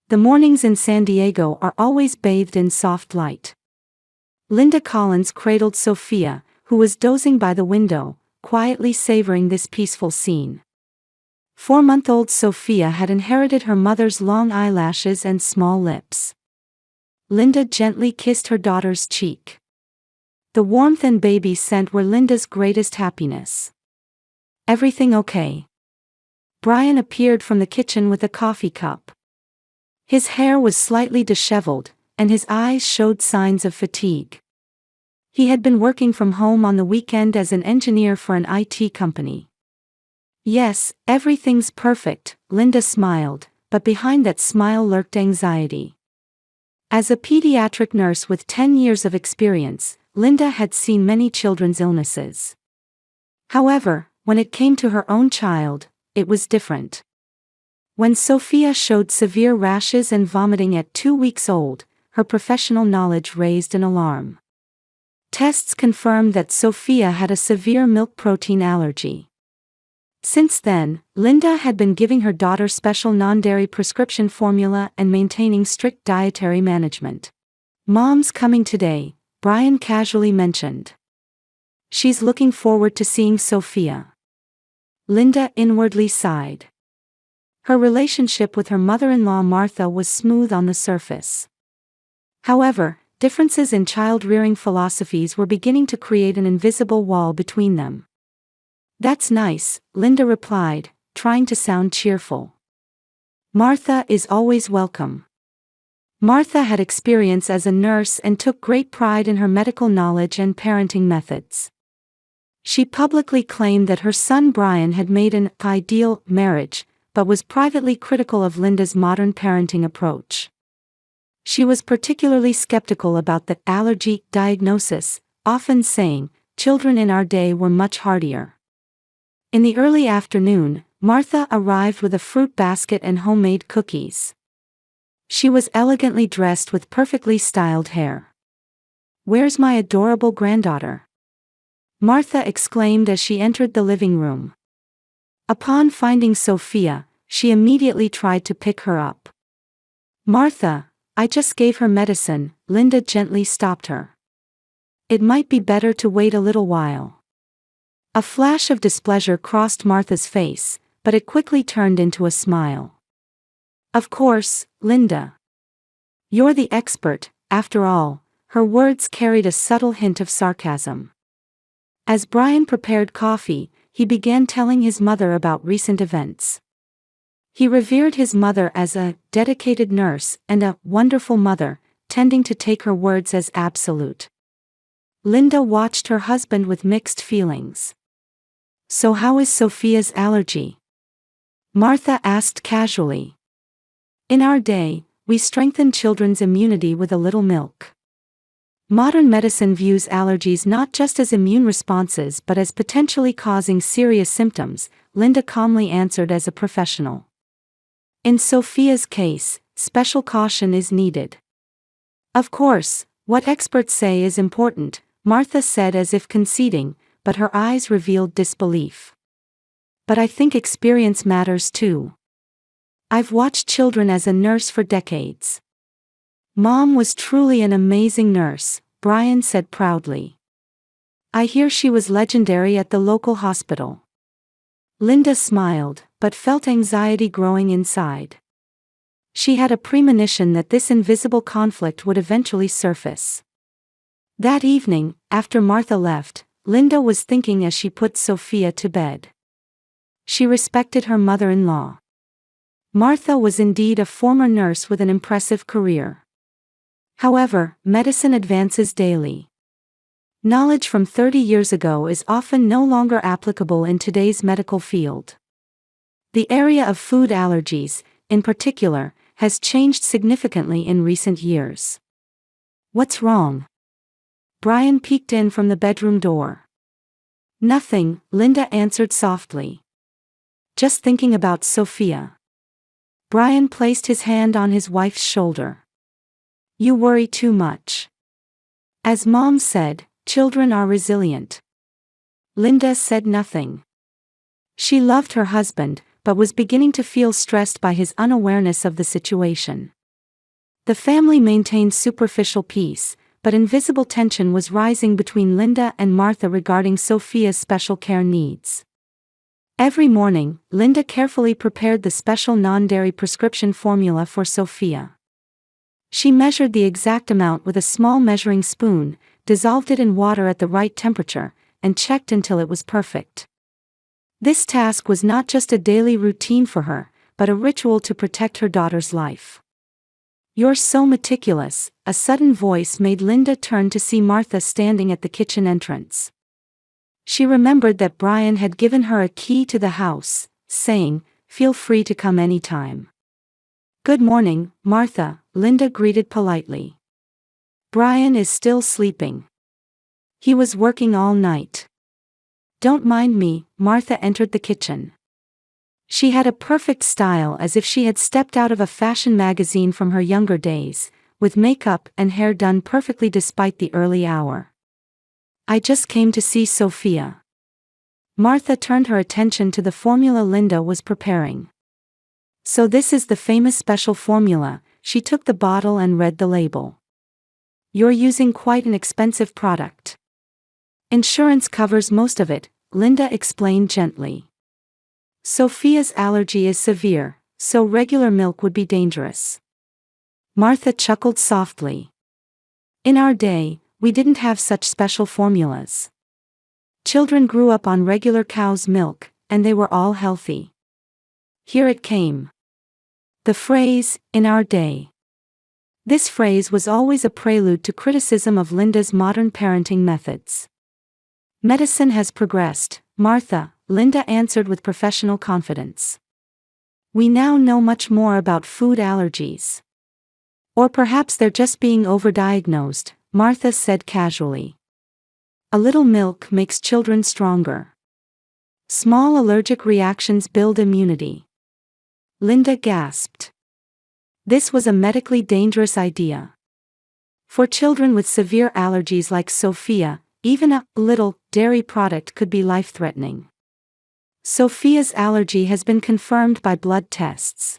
The mornings in San Diego are always bathed in soft light. Linda Collins cradled Sophia, who was dozing by the window, quietly savoring this peaceful scene. 4-month-old Sophia had inherited her mother's long eyelashes and small lips. Linda gently kissed her daughter's cheek. The warmth and baby scent were Linda's greatest happiness. "Everything okay?" Brian appeared from the kitchen with a coffee cup. His hair was slightly disheveled, and his eyes showed signs of fatigue. He had been working from home on the weekend as an engineer for an IT company. "Yes, everything's perfect," Linda smiled, but behind that smile lurked anxiety. As a pediatric nurse with 10 years of experience, Linda had seen many children's illnesses. However, when it came to her own child, it was different. When Sophia showed severe rashes and vomiting at 2 weeks old, her professional knowledge raised an alarm. Tests confirmed that Sophia had a severe milk protein allergy. Since then, Linda had been giving her daughter special non-dairy prescription formula and maintaining strict dietary management. "Mom's coming today," Brian casually mentioned. "She's looking forward to seeing Sophia." Linda inwardly sighed. Her relationship with her mother-in-law Martha was smooth on the surface. However, differences in child-rearing philosophies were beginning to create an invisible wall between them. "That's nice," Linda replied, trying to sound cheerful. "Martha is always welcome." Martha had experience as a nurse and took great pride in her medical knowledge and parenting methods. She publicly claimed that her son Brian had made an ideal marriage, but was privately critical of Linda's modern parenting approach. She was particularly skeptical about the allergy diagnosis, often saying, "Children in our day were much hardier." In the early afternoon, Martha arrived with a fruit basket and homemade cookies. She was elegantly dressed with perfectly styled hair. "Where's my adorable granddaughter?" Martha exclaimed as she entered the living room. Upon finding Sophia, she immediately tried to pick her up. "Martha, I just gave her medicine," Linda gently stopped her. "It might be better to wait a little while." A flash of displeasure crossed Martha's face, but it quickly turned into a smile. "Of course, Linda. You're the expert," after all, her words carried a subtle hint of sarcasm. As Brian prepared coffee, he began telling his mother about recent events. He revered his mother as a dedicated nurse and a wonderful mother, tending to take her words as absolute. Linda watched her husband with mixed feelings. "So how is Sophia's allergy?" Martha asked casually. "In our day, we strengthen children's immunity with a little milk." Modern medicine views allergies not just as immune responses but as potentially causing serious symptoms, Linda calmly answered as a professional. "In Sophia's case, special caution is needed." "Of course, what experts say is important," Martha said as if conceding, but her eyes revealed disbelief. "But I think experience matters too. I've watched children as a nurse for decades." "Mom was truly an amazing nurse," Brian said proudly. "I hear she was legendary at the local hospital." Linda smiled, but felt anxiety growing inside. She had a premonition that this invisible conflict would eventually surface. That evening, after Martha left, Linda was thinking as she put Sophia to bed. She respected her mother-in-law. Martha was indeed a former nurse with an impressive career. However, medicine advances daily. Knowledge from 30 years ago is often no longer applicable in today's medical field. The area of food allergies, in particular, has changed significantly in recent years. "What's wrong?" Brian peeked in from the bedroom door. "Nothing," Linda answered softly. "Just thinking about Sophia." Brian placed his hand on his wife's shoulder. "You worry too much. As Mom said, children are resilient." Linda said nothing. She loved her husband, but was beginning to feel stressed by his unawareness of the situation. The family maintained superficial peace, but invisible tension was rising between Linda and Martha regarding Sophia's special care needs. Every morning, Linda carefully prepared the special non-dairy prescription formula for Sophia. She measured the exact amount with a small measuring spoon, dissolved it in water at the right temperature, and checked until it was perfect. This task was not just a daily routine for her, but a ritual to protect her daughter's life. "You're so meticulous," a sudden voice made Linda turn to see Martha standing at the kitchen entrance. She remembered that Brian had given her a key to the house, saying, "Feel free to come anytime." "Good morning, Martha," Linda greeted politely. "Brian is still sleeping. He was working all night." "Don't mind me," Martha entered the kitchen. She had a perfect style, as if she had stepped out of a fashion magazine from her younger days, with makeup and hair done perfectly despite the early hour. "I just came to see Sophia." Martha turned her attention to the formula Linda was preparing. "So this is the famous special formula," she took the bottle and read the label. "You're using quite an expensive product." "Insurance covers most of it," Linda explained gently. "Sophia's allergy is severe, so regular milk would be dangerous." Martha chuckled softly. "In our day, we didn't have such special formulas. Children grew up on regular cow's milk, and they were all healthy." Here it came. The phrase, "in our day." This phrase was always a prelude to criticism of Linda's modern parenting methods. "Medicine has progressed, Martha," Linda answered with professional confidence. "We now know much more about food allergies. Or perhaps they're just being overdiagnosed," Martha said casually. "A little milk makes children stronger. Small allergic reactions build immunity." Linda gasped. This was a medically dangerous idea. For children with severe allergies like Sophia, even a little dairy product could be life-threatening. Sophia's allergy has been confirmed by blood tests.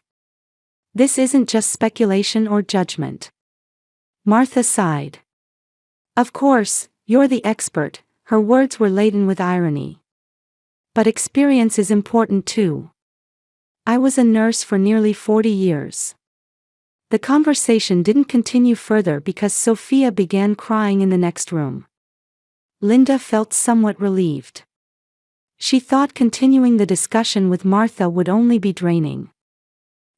This isn't just speculation or judgment. Martha sighed. "Of course, you're the expert," her words were laden with irony. "But experience is important too. I was a nurse for nearly 40 years. The conversation didn't continue further because Sophia began crying in the next room. Linda felt somewhat relieved. She thought continuing the discussion with Martha would only be draining.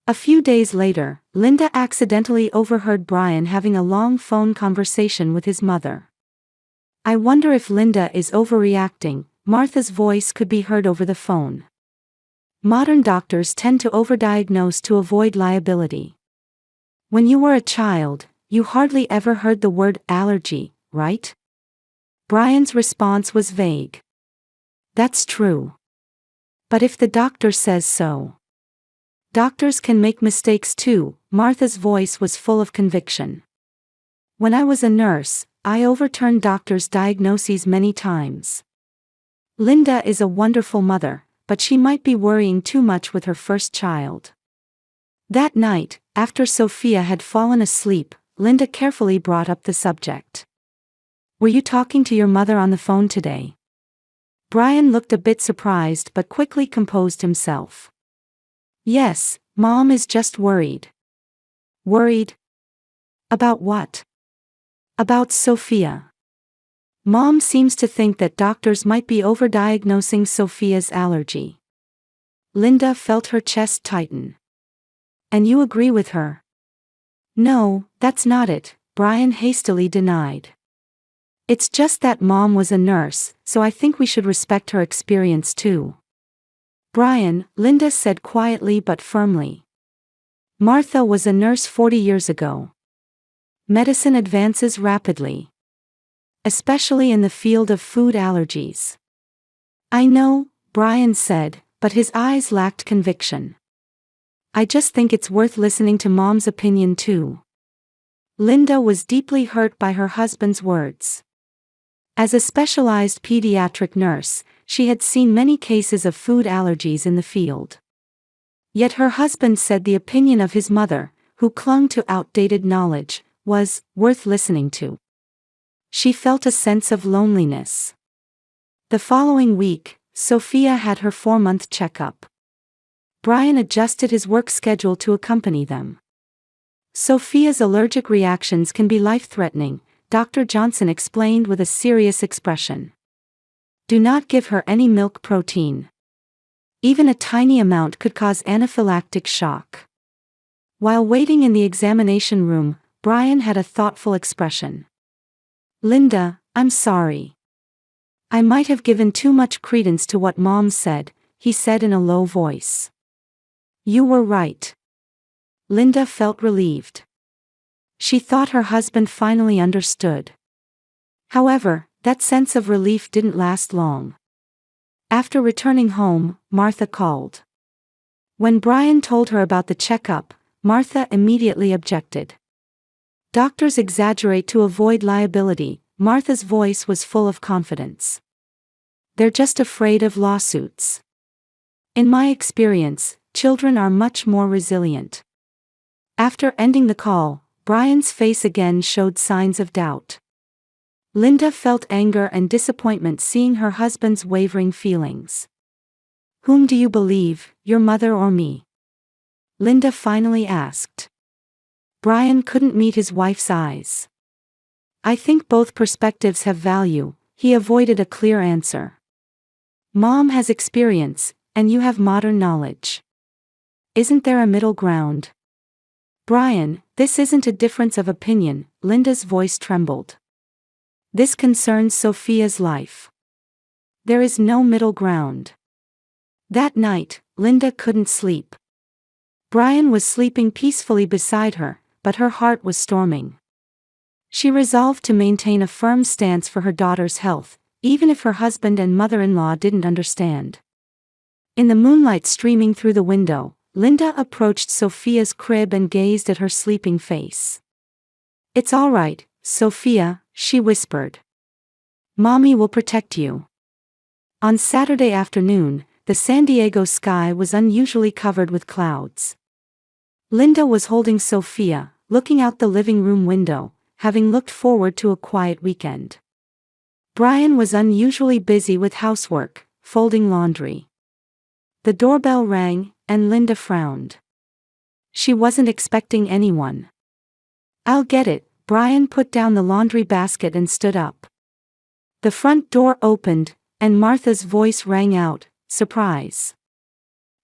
A few days later, Linda accidentally overheard Brian having a long phone conversation with his mother. "I wonder if Linda is overreacting," Martha's voice could be heard over the phone. "Modern doctors tend to overdiagnose to avoid liability. When you were a child, you hardly ever heard the word allergy, right?" Brian's response was vague. "That's true. But if the doctor says so." "Doctors can make mistakes too," Martha's voice was full of conviction. "When I was a nurse, I overturned doctors' diagnoses many times." Linda is a wonderful mother, but she might be worrying too much with her first child. That night, after Sophia had fallen asleep, Linda carefully brought up the subject. "Were you talking to your mother on the phone today?" Brian looked a bit surprised but quickly composed himself. "Yes, Mom is just worried." "Worried? About what?" "About Sophia. Mom seems to think that doctors might be overdiagnosing Sophia's allergy." Linda felt her chest tighten. "And you agree with her?" "No, that's not it," Brian hastily denied. "It's just that Mom was a nurse, so I think we should respect her experience too." "Brian," Linda said quietly but firmly. "Martha was a nurse 40 years ago. Medicine advances rapidly. Especially in the field of food allergies." "I know," Brian said, but his eyes lacked conviction. "I just think it's worth listening to Mom's opinion too." Linda was deeply hurt by her husband's words. As a specialized pediatric nurse, she had seen many cases of food allergies in the field. Yet her husband said the opinion of his mother, who clung to outdated knowledge, was worth listening to. She felt a sense of loneliness. The following week, Sophia had her 4-month checkup. Brian adjusted his work schedule to accompany them. Sophia's allergic reactions can be life-threatening, Dr. Johnson explained with a serious expression. Do not give her any milk protein. Even a tiny amount could cause anaphylactic shock. While waiting in the examination room, Brian had a thoughtful expression. Linda, I'm sorry. I might have given too much credence to what Mom said, he said in a low voice. You were right. Linda felt relieved. She thought her husband finally understood. However, that sense of relief didn't last long. After returning home, Martha called. When Brian told her about the checkup, Martha immediately objected. Doctors exaggerate to avoid liability. Martha's voice was full of confidence. They're just afraid of lawsuits. In my experience, children are much more resilient. After ending the call, Brian's face again showed signs of doubt. Linda felt anger and disappointment seeing her husband's wavering feelings. Whom do you believe, your mother or me? Linda finally asked. Brian couldn't meet his wife's eyes. I think both perspectives have value, he avoided a clear answer. Mom has experience, and you have modern knowledge. Isn't there a middle ground? Brian, this isn't a difference of opinion, Linda's voice trembled. This concerns Sophia's life. There is no middle ground. That night, Linda couldn't sleep. Brian was sleeping peacefully beside her, but her heart was storming. She resolved to maintain a firm stance for her daughter's health, even if her husband and mother-in-law didn't understand. In the moonlight streaming through the window, Linda approached Sophia's crib and gazed at her sleeping face. It's all right, Sophia, she whispered. Mommy will protect you. On Saturday afternoon, the San Diego sky was unusually covered with clouds. Linda was holding Sophia, looking out the living room window, having looked forward to a quiet weekend. Brian was unusually busy with housework, folding laundry. The doorbell rang, and Linda frowned. She wasn't expecting anyone. I'll get it, Brian put down the laundry basket and stood up. The front door opened, and Martha's voice rang out, surprise.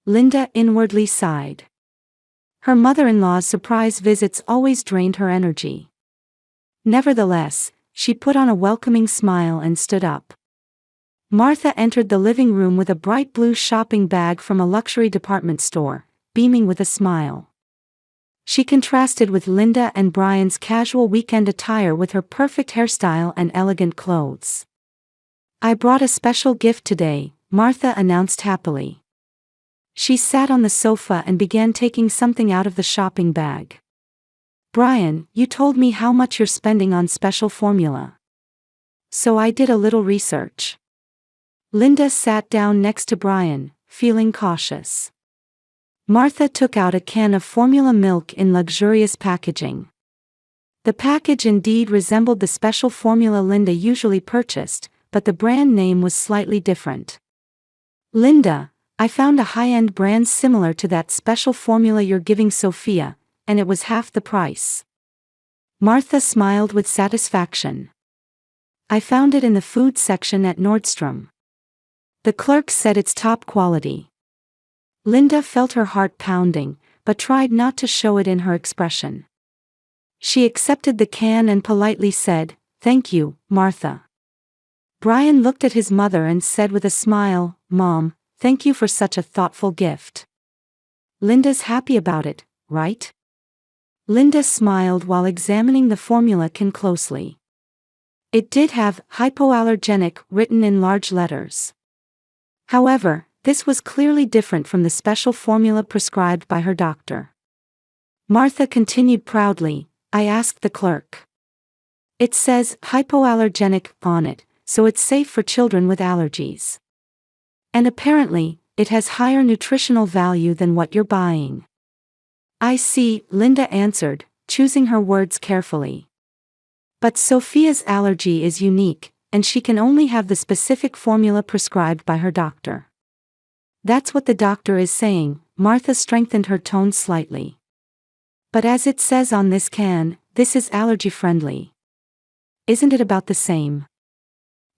Linda inwardly sighed. Her mother-in-law's surprise visits always drained her energy. Nevertheless, she put on a welcoming smile and stood up. Martha entered the living room with a bright blue shopping bag from a luxury department store, beaming with a smile. She contrasted with Linda and Brian's casual weekend attire with her perfect hairstyle and elegant clothes. I brought a special gift today, Martha announced happily. She sat on the sofa and began taking something out of the shopping bag. Brian, you told me how much you're spending on special formula. So I did a little research. Linda sat down next to Brian, feeling cautious. Martha took out a can of formula milk in luxurious packaging. The package indeed resembled the special formula Linda usually purchased, but the brand name was slightly different. Linda, I found a high-end brand similar to that special formula you're giving Sophia, and it was half the price. Martha smiled with satisfaction. I found it in the food section at Nordstrom. The clerk said it's top quality. Linda felt her heart pounding, but tried not to show it in her expression. She accepted the can and politely said, "Thank you, Martha." Brian looked at his mother and said with a smile, "Mom, thank you for such a thoughtful gift. Linda's happy about it, right?" Linda smiled while examining the formula can closely. It did have hypoallergenic written in large letters. However, this was clearly different from the special formula prescribed by her doctor. Martha continued proudly, I asked the clerk. It says hypoallergenic on it, so it's safe for children with allergies. And apparently, it has higher nutritional value than what you're buying. I see, Linda answered, choosing her words carefully. But Sophia's allergy is unique, and she can only have the specific formula prescribed by her doctor. That's what the doctor is saying. Martha strengthened her tone slightly. But as it says on this can, this is allergy-friendly. Isn't it about the same?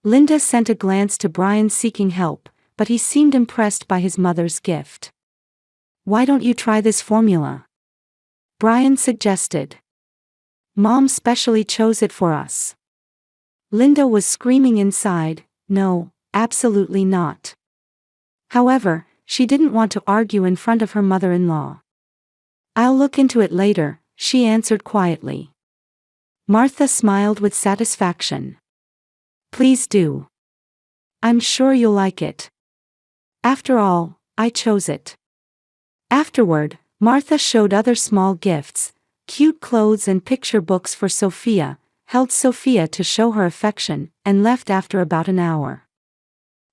Linda sent a glance to Brian seeking help, but he seemed impressed by his mother's gift. Why don't you try this formula? Brian suggested. Mom specially chose it for us. Linda was screaming inside, no, absolutely not. However, she didn't want to argue in front of her mother-in-law. I'll look into it later, she answered quietly. Martha smiled with satisfaction. Please do. I'm sure you'll like it. After all, I chose it. Afterward, Martha showed other small gifts, cute clothes and picture books for Sophia, held Sophia to show her affection, and left after about an hour.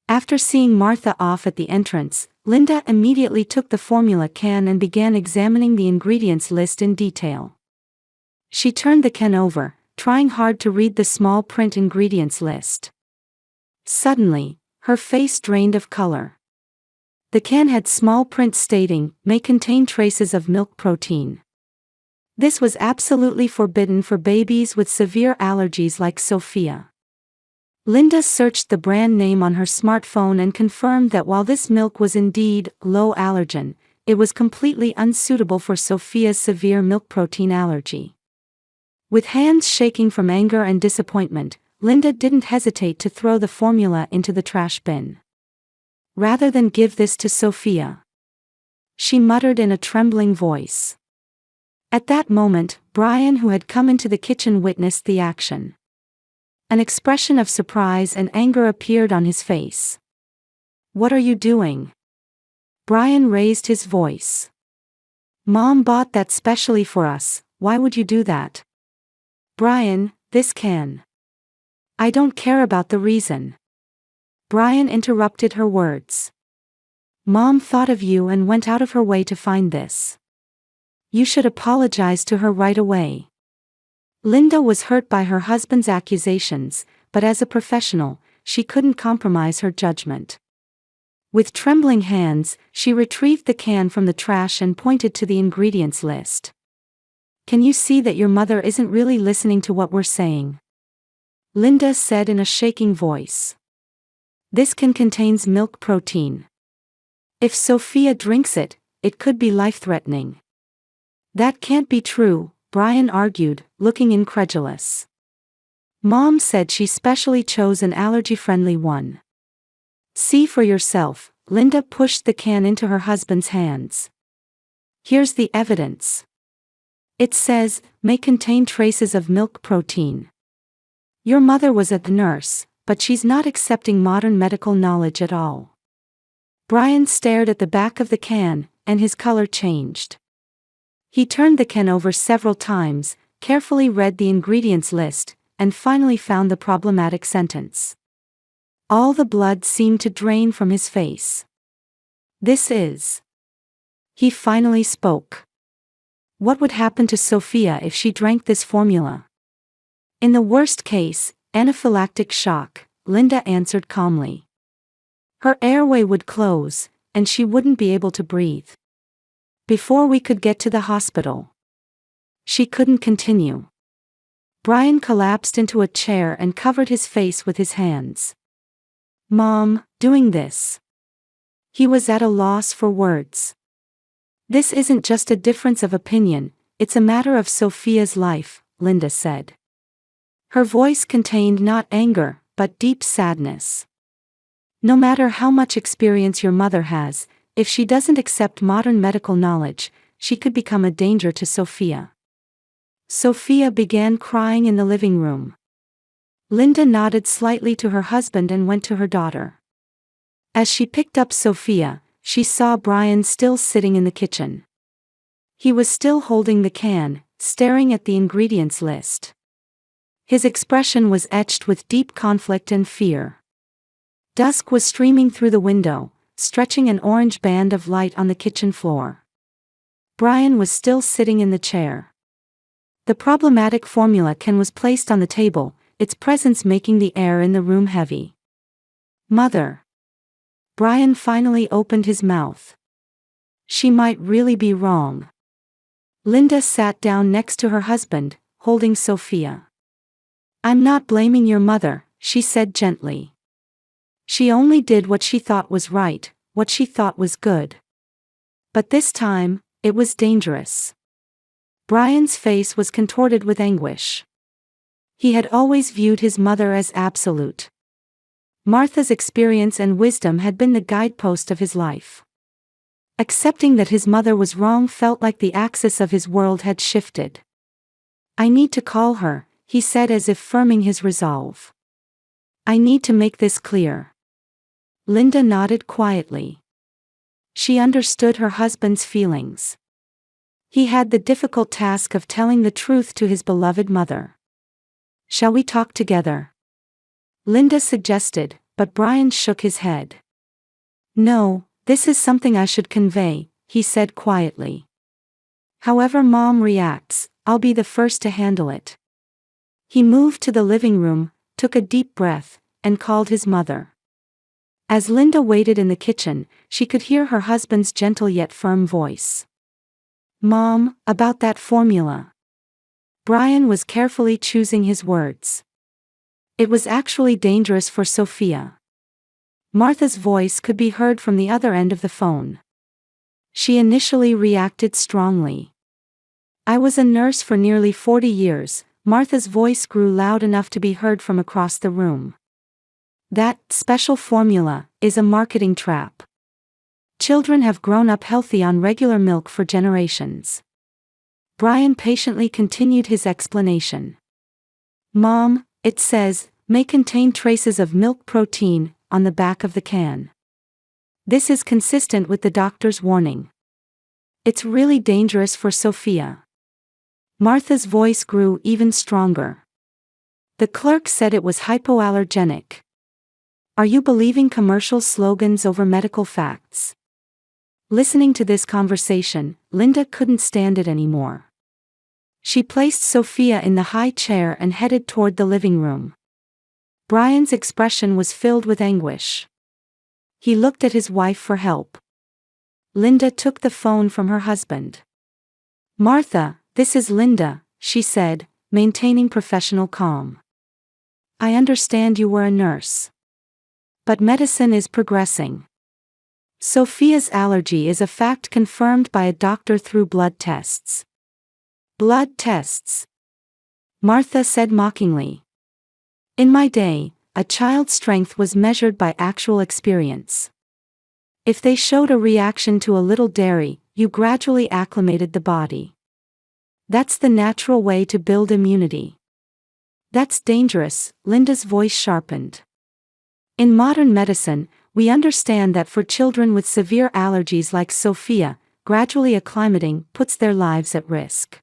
After seeing Martha off at the entrance, Linda immediately took the formula can and began examining the ingredients list in detail. She turned the can over, trying hard to read the small print ingredients list. Suddenly, her face drained of color. The can had small print stating, may contain traces of milk protein. This was absolutely forbidden for babies with severe allergies like Sophia. Linda searched the brand name on her smartphone and confirmed that while this milk was indeed low allergen, it was completely unsuitable for Sophia's severe milk protein allergy. With hands shaking from anger and disappointment, Linda didn't hesitate to throw the formula into the trash bin. Rather than give this to Sophia, she muttered in a trembling voice. At that moment, Brian, who had come into the kitchen, witnessed the action. An expression of surprise and anger appeared on his face. What are you doing? Brian raised his voice. Mom bought that specially for us, why would you do that? Brian, this can. I don't care about the reason. Brian interrupted her words. Mom thought of you and went out of her way to find this. You should apologize to her right away. Linda was hurt by her husband's accusations, but as a professional, she couldn't compromise her judgment. With trembling hands, she retrieved the can from the trash and pointed to the ingredients list. Can you see that your mother isn't really listening to what we're saying? Linda said in a shaking voice. This can contains milk protein. If Sophia drinks it, it could be life-threatening. That can't be true, Brian argued, looking incredulous. Mom said she specially chose an allergy-friendly one. See for yourself, Linda pushed the can into her husband's hands. Here's the evidence. It says, may contain traces of milk protein. Your mother was a nurse, but she's not accepting modern medical knowledge at all. Brian stared at the back of the can, and his color changed. He turned the can over several times, carefully read the ingredients list, and finally found the problematic sentence. All the blood seemed to drain from his face. This is. He finally spoke. What would happen to Sophia if she drank this formula? In the worst case, anaphylactic shock, Linda answered calmly. Her airway would close, and she wouldn't be able to breathe. Before we could get to the hospital, she couldn't continue. Brian collapsed into a chair and covered his face with his hands. Mom, doing this. He was at a loss for words. This isn't just a difference of opinion, it's a matter of Sophia's life, Linda said. Her voice contained not anger, but deep sadness. No matter how much experience your mother has, if she doesn't accept modern medical knowledge, she could become a danger to Sophia. Sophia began crying in the living room. Linda nodded slightly to her husband and went to her daughter. As she picked up Sophia, she saw Brian still sitting in the kitchen. He was still holding the can, staring at the ingredients list. His expression was etched with deep conflict and fear. Dusk was streaming through the window, stretching an orange band of light on the kitchen floor. Brian was still sitting in the chair. The problematic formula can was placed on the table, its presence making the air in the room heavy. Mother. Brian finally opened his mouth. She might really be wrong. Linda sat down next to her husband, holding Sophia. I'm not blaming your mother, she said gently. She only did what she thought was right, what she thought was good. But this time, it was dangerous. Brian's face was contorted with anguish. He had always viewed his mother as absolute. Martha's experience and wisdom had been the guidepost of his life. Accepting that his mother was wrong felt like the axis of his world had shifted. I need to call her, he said as if firming his resolve. I need to make this clear. Linda nodded quietly. She understood her husband's feelings. He had the difficult task of telling the truth to his beloved mother. Shall we talk together? Linda suggested, but Brian shook his head. No, this is something I should convey, he said quietly. However Mom reacts, I'll be the first to handle it. He moved to the living room, took a deep breath, and called his mother. As Linda waited in the kitchen, she could hear her husband's gentle yet firm voice. Mom, about that formula. Brian was carefully choosing his words. It was actually dangerous for Sophia. Martha's voice could be heard from the other end of the phone. She initially reacted strongly. I was a nurse for nearly 40 years, Martha's voice grew loud enough to be heard from across the room. That special formula is a marketing trap. Children have grown up healthy on regular milk for generations. Brian patiently continued his explanation. Mom, it says, may contain traces of milk protein, on the back of the can. This is consistent with the doctor's warning. It's really dangerous for Sophia. Martha's voice grew even stronger. The clerk said it was hypoallergenic. Are you believing commercial slogans over medical facts? Listening to this conversation, Linda couldn't stand it anymore. She placed Sophia in the high chair and headed toward the living room. Brian's expression was filled with anguish. He looked at his wife for help. Linda took the phone from her husband. Martha, this is Linda, she said, maintaining professional calm. I understand you were a nurse. But medicine is progressing. Sophia's allergy is a fact confirmed by a doctor through blood tests. Blood tests? Martha said mockingly. In my day, a child's strength was measured by actual experience. If they showed a reaction to a little dairy, you gradually acclimated the body. That's the natural way to build immunity. That's dangerous, Linda's voice sharpened. In modern medicine, we understand that for children with severe allergies like Sophia, gradually acclimating puts their lives at risk.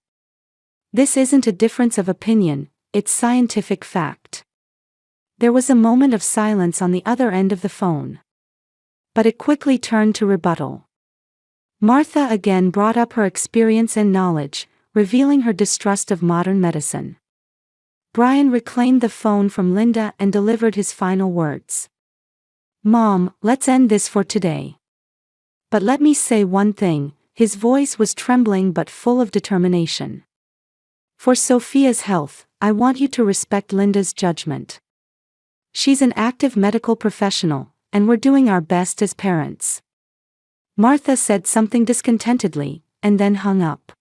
This isn't a difference of opinion, it's scientific fact. There was a moment of silence on the other end of the phone. But it quickly turned to rebuttal. Martha again brought up her experience and knowledge, revealing her distrust of modern medicine. Brian reclaimed the phone from Linda and delivered his final words. Mom, let's end this for today. But let me say one thing, his voice was trembling but full of determination. For Sophia's health, I want you to respect Linda's judgment. She's an active medical professional, and we're doing our best as parents. Martha said something discontentedly, and then hung up.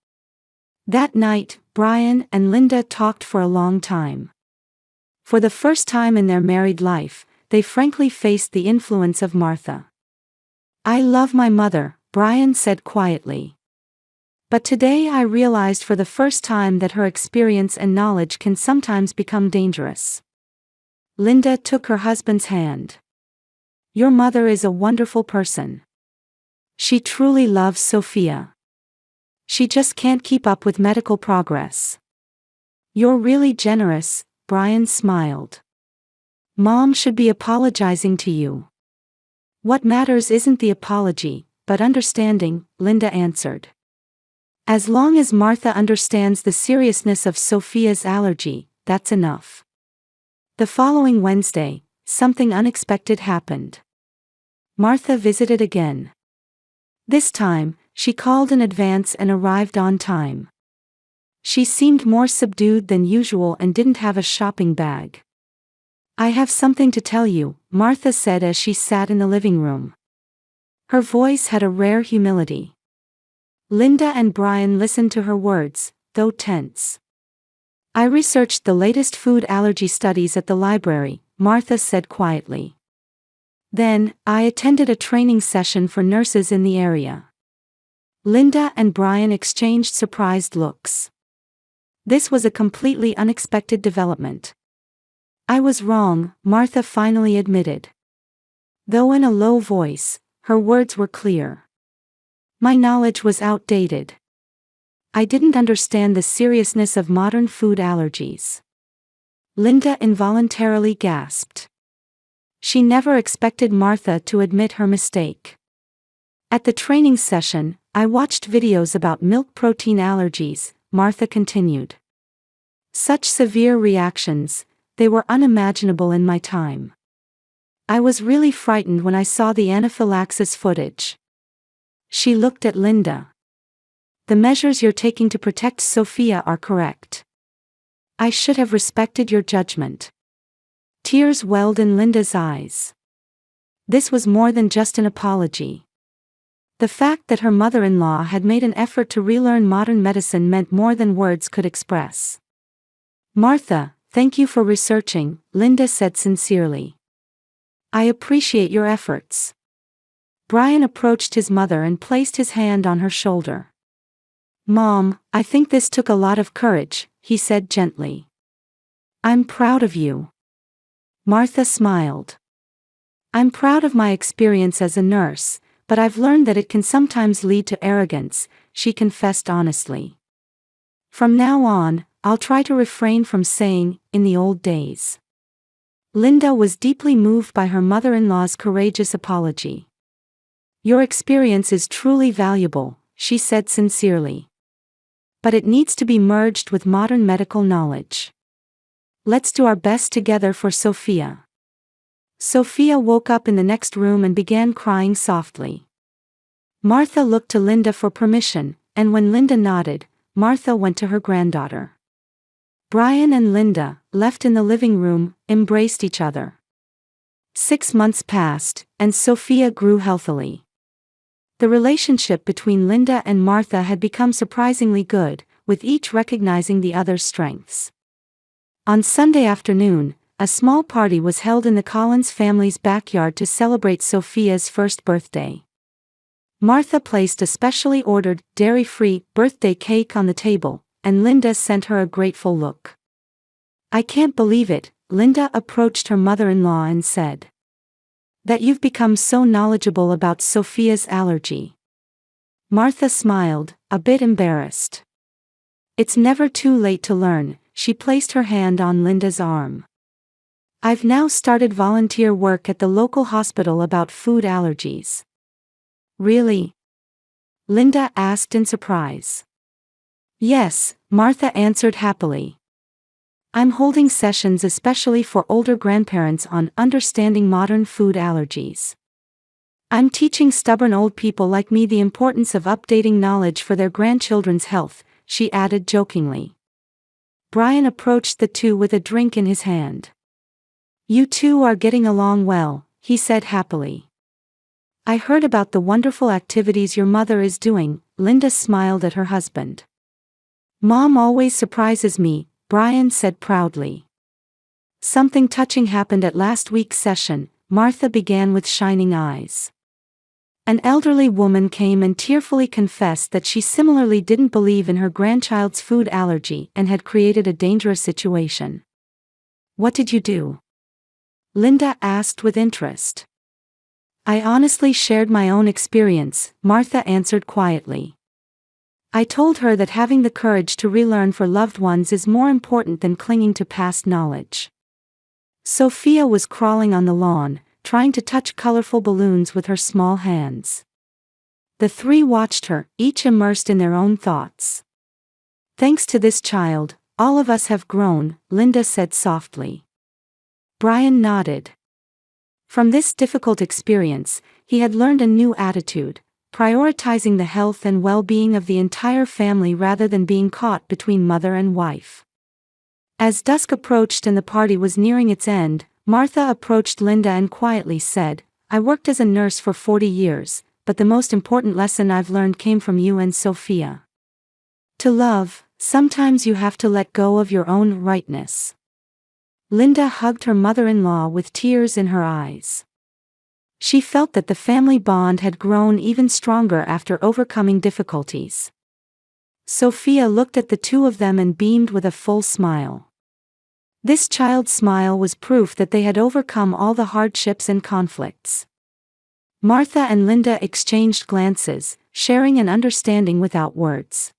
That night, Brian and Linda talked for a long time. For the first time in their married life, they frankly faced the influence of Martha. I love my mother, Brian said quietly. But today I realized for the first time that her experience and knowledge can sometimes become dangerous. Linda took her husband's hand. Your mother is a wonderful person. She truly loves Sophia. She just can't keep up with medical progress. You're really generous, Brian smiled. Mom should be apologizing to you. What matters isn't the apology, but understanding, Linda answered. As long as Martha understands the seriousness of Sophia's allergy, that's enough. The following Wednesday, something unexpected happened. Martha visited again. This time, she called in advance and arrived on time. She seemed more subdued than usual and didn't have a shopping bag. "I have something to tell you," Martha said as she sat in the living room. Her voice had a rare humility. Linda and Brian listened to her words, though tense. "I researched the latest food allergy studies at the library," Martha said quietly. "Then, I attended a training session for nurses in the area." Linda and Brian exchanged surprised looks. This was a completely unexpected development. "I was wrong," Martha finally admitted. Though in a low voice, her words were clear. "My knowledge was outdated. I didn't understand the seriousness of modern food allergies." Linda involuntarily gasped. She never expected Martha to admit her mistake. "At the training session, I watched videos about milk protein allergies," Martha continued. "Such severe reactions, they were unimaginable in my time. I was really frightened when I saw the anaphylaxis footage." She looked at Linda. "The measures you're taking to protect Sophia are correct. I should have respected your judgment." Tears welled in Linda's eyes. This was more than just an apology. The fact that her mother-in-law had made an effort to relearn modern medicine meant more than words could express. "Martha, thank you for researching," Linda said sincerely. "I appreciate your efforts." Brian approached his mother and placed his hand on her shoulder. "Mom, I think this took a lot of courage," he said gently. "I'm proud of you." Martha smiled. "I'm proud of my experience as a nurse, but I've learned that it can sometimes lead to arrogance," she confessed honestly. "From now on, I'll try to refrain from saying, 'in the old days.'" Linda was deeply moved by her mother-in-law's courageous apology. "Your experience is truly valuable," she said sincerely. "But it needs to be merged with modern medical knowledge. Let's do our best together for Sophia." Sophia woke up in the next room and began crying softly. Martha looked to Linda for permission, and when Linda nodded, Martha went to her granddaughter. Brian and Linda, left in the living room, embraced each other. 6 months passed, and Sophia grew healthily. The relationship between Linda and Martha had become surprisingly good, with each recognizing the other's strengths. On Sunday afternoon, a small party was held in the Collins family's backyard to celebrate Sophia's first birthday. Martha placed a specially ordered, dairy-free, birthday cake on the table, and Linda sent her a grateful look. "I can't believe it," Linda approached her mother-in-law and said. "That you've become so knowledgeable about Sophia's allergy." Martha smiled, a bit embarrassed. "It's never too late to learn," she placed her hand on Linda's arm. "I've now started volunteer work at the local hospital about food allergies." "Really?" Linda asked in surprise. "Yes," Martha answered happily. "I'm holding sessions especially for older grandparents on understanding modern food allergies. I'm teaching stubborn old people like me the importance of updating knowledge for their grandchildren's health," she added jokingly. Brian approached the two with a drink in his hand. "You two are getting along well," he said happily. "I heard about the wonderful activities your mother is doing," Linda smiled at her husband. "Mom always surprises me," Brian said proudly. "Something touching happened at last week's session," Martha began with shining eyes. An elderly woman came and tearfully confessed that she similarly didn't believe in her grandchild's food allergy and had created a dangerous situation. "What did you do?" Linda asked with interest. "I honestly shared my own experience," Martha answered quietly. "I told her that having the courage to relearn for loved ones is more important than clinging to past knowledge." Sophia was crawling on the lawn, trying to touch colorful balloons with her small hands. The three watched her, each immersed in their own thoughts. "Thanks to this child, all of us have grown," Linda said softly. Brian nodded. From this difficult experience, he had learned a new attitude, prioritizing the health and well-being of the entire family rather than being caught between mother and wife. As dusk approached and the party was nearing its end, Martha approached Linda and quietly said, "I worked as a nurse for 40 years, but the most important lesson I've learned came from you and Sophia. To love, sometimes you have to let go of your own rightness." Linda hugged her mother-in-law with tears in her eyes. She felt that the family bond had grown even stronger after overcoming difficulties. Sophia looked at the two of them and beamed with a full smile. This child's smile was proof that they had overcome all the hardships and conflicts. Martha and Linda exchanged glances, sharing an understanding without words.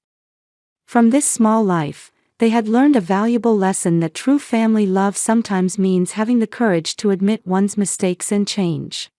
From this small life, they had learned a valuable lesson that true family love sometimes means having the courage to admit one's mistakes and change.